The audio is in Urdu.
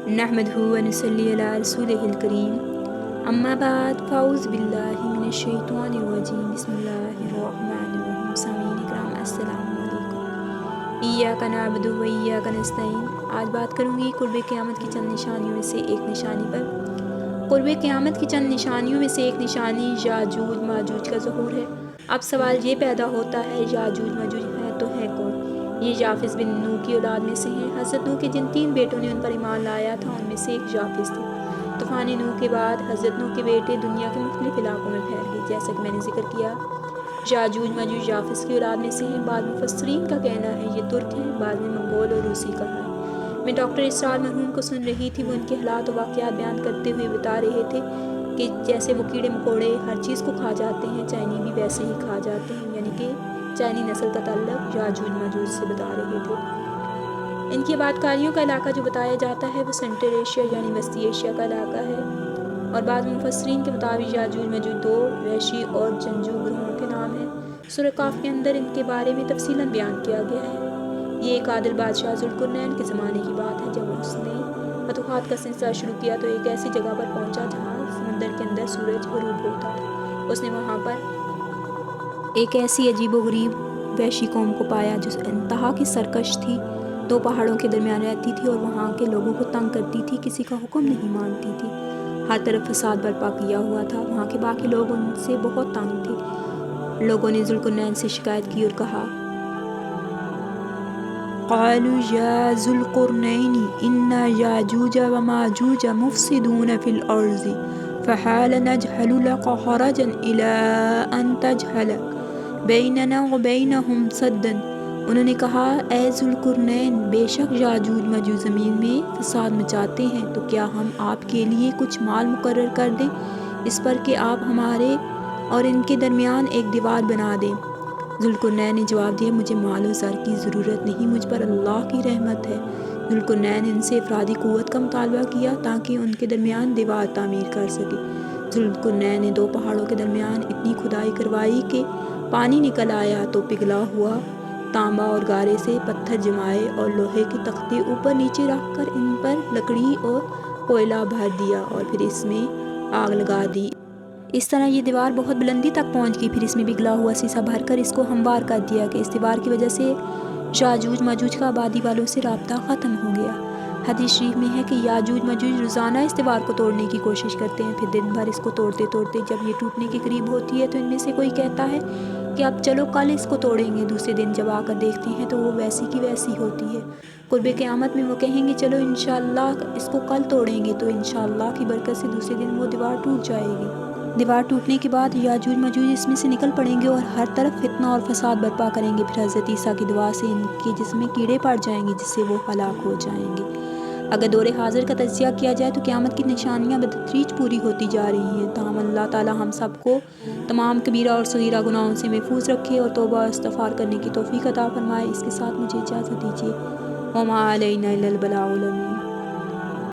نحمدہ ونصلی علی رسولہ الکریم اما بعد فاعوذ باللہ من الشیطان الرجیم بسم اللہ الرحمن الرحیم سامعین اکرام السلام علیکم ایاک نعبد و ایاک نستعین۔ آج بات کروں گی قرب قیامت کی چند نشانیوں میں سے ایک نشانی پر۔ قرب قیامت کی چند نشانیوں میں سے ایک نشانی یاجوج ماجوج کا ظہور ہے۔ اب سوال یہ پیدا ہوتا ہے یاجوج ماجوج ہے تو ہے کون؟ یہ یافس بن نوح کی اولاد میں سے ہیں۔ حضرت نوح کے جن 3 بیٹوں نے ان پر ایمان لایا تھا ان میں سے ایک یافس تھے۔ طوفان نوح کے بعد حضرت نوح کے بیٹے دنیا کے مختلف علاقوں میں پھیل گئے، جیسا کہ میں نے ذکر کیا۔ یاجوج ماجوج یافس کی اولاد میں سے ہیں۔ بعض مفسرین کا کہنا ہے یہ ترک ہیں، بعض نے منگول اور روسی کہا ہے۔ میں ڈاکٹر اسرار مرحوم کو سن رہی تھی، وہ ان کے حالات و واقعات بیان کرتے ہوئے بتا رہے تھے کہ جیسے وہ کیڑے مکوڑے ہر چیز کو کھا جاتے ہیں، چینی بھی ویسے ہی کھا جاتے ہیں، یعنی کہ چینی نسل کا تعلق یاجوج ماجوج سے بتا رہے تھے۔ ان کی آباد کاریوں کا علاقہ جو بتایا جاتا ہے وہ سینٹرل ایشیا یعنی وسطی ایشیا کا علاقہ ہے، اور بعض مفسرین کے مطابق یاجوج ماجوج 2 وحشی اور جنگجو گروہوں کے نام ہیں۔ سورہ کاف کے اندر ان کے بارے میں تفصیلاً بیان کیا گیا ہے۔ یہ ایک عادل بادشاہ ذوالقرنین کے زمانے کی بات ہے، جب اس نے فتوحات کا سلسلہ شروع کیا تو ایک ایسی جگہ پر پہنچا جہاں سمندر کے اندر سورج غروب ہوتا تھا۔ اس نے وہاں پر ایک ایسی عجیب و غریب وحشی قوم کو پایا جو انتہا کی سرکش تھی، 2 پہاڑوں کے درمیان رہتی تھی اور وہاں کے لوگوں کو تنگ کرتی تھی، کسی کا حکم نہیں مانتی تھی، ہر طرف فساد برپا کیا ہوا تھا۔ وہاں کے باقی لوگ ان سے بہت تنگ تھے۔ لوگوں نے ذوالقرنین سے شکایت کی اور کہا، قالوا یا ذوالقرنین ان یاجوج و ماجوج مفسدون فی الارض فحال نجعل لك خرجا الى ان تجعل بیننا و بینہم سدا۔ انہوں نے کہا، اے ذوالقرنین، بے شک یاجوج ماجوج زمین میں فساد مچاتے ہیں، تو کیا ہم آپ کے لیے کچھ مال مقرر کر دیں اس پر کہ آپ ہمارے اور ان کے درمیان ایک دیوار بنا دیں؟ ذوالقرنین نے جواب دیا، مجھے مال و زر کی ضرورت نہیں، مجھ پر اللہ کی رحمت ہے۔ ذوالقرنین نے ان سے افرادی قوت کا مطالبہ کیا تاکہ ان کے درمیان دیوار تعمیر کر سکے۔ ذوالقرنین نے 2 پہاڑوں کے درمیان اتنی کھدائی کروائی کہ پانی نکل آیا تو پگھلا ہوا تانبا اور گارے سے پتھر جمائے اور لوہے کے تختے اوپر نیچے رکھ کر ان پر لکڑی اور کوئلہ بھر دیا اور پھر اس میں آگ لگا دی۔ اس طرح یہ دیوار بہت بلندی تک پہنچ گئی، پھر اس میں پگھلا ہوا سیسا بھر کر اس کو ہموار کر دیا کہ اس دیوار کی وجہ سے یاجوج ماجوج کا آبادی والوں سے رابطہ ختم ہو گیا۔ حدیث شریف میں ہے کہ یاجوج ماجوج روزانہ اس دیوار کو توڑنے کی کوشش کرتے ہیں، پھر دن بھر اس کو توڑتے توڑتے جب یہ ٹوٹنے کے قریب ہوتی ہے تو ان میں سے کوئی کہتا ہے کہ اب چلو کل اس کو توڑیں گے، دوسرے دن جب آ کر دیکھتے ہیں تو وہ ویسی کی ویسی ہوتی ہے۔ قرب قیامت میں وہ کہیں گے چلو انشاءاللہ اس کو کل توڑیں گے، تو انشاءاللہ کی برکت سے دوسرے دن وہ دیوار ٹوٹ جائے گی۔ دیوار ٹوٹنے کے بعد یاجوج ماجوج اس میں سے نکل پڑیں گے اور ہر طرف فتنہ اور فساد برپا کریں گے، پھر حضرت عیسیٰ کی دعا سے ان کے جسم میں کیڑے پڑ جائیں گے جس سے وہ ہلاک ہو جائیں گے۔ اگر دور حاضر کا تجزیہ کیا جائے تو قیامت کی نشانیاں بتدریج پوری ہوتی جا رہی ہیں، تاہم اللہ تعالی ہم سب کو تمام کبیرہ اور صغیرہ گناہوں سے محفوظ رکھے اور توبہ و استغفار کرنے کی توفیق عطا فرمائے۔ اس کے ساتھ مجھے اجازت دیجیے۔ وما علینا الا البلاغ المبین۔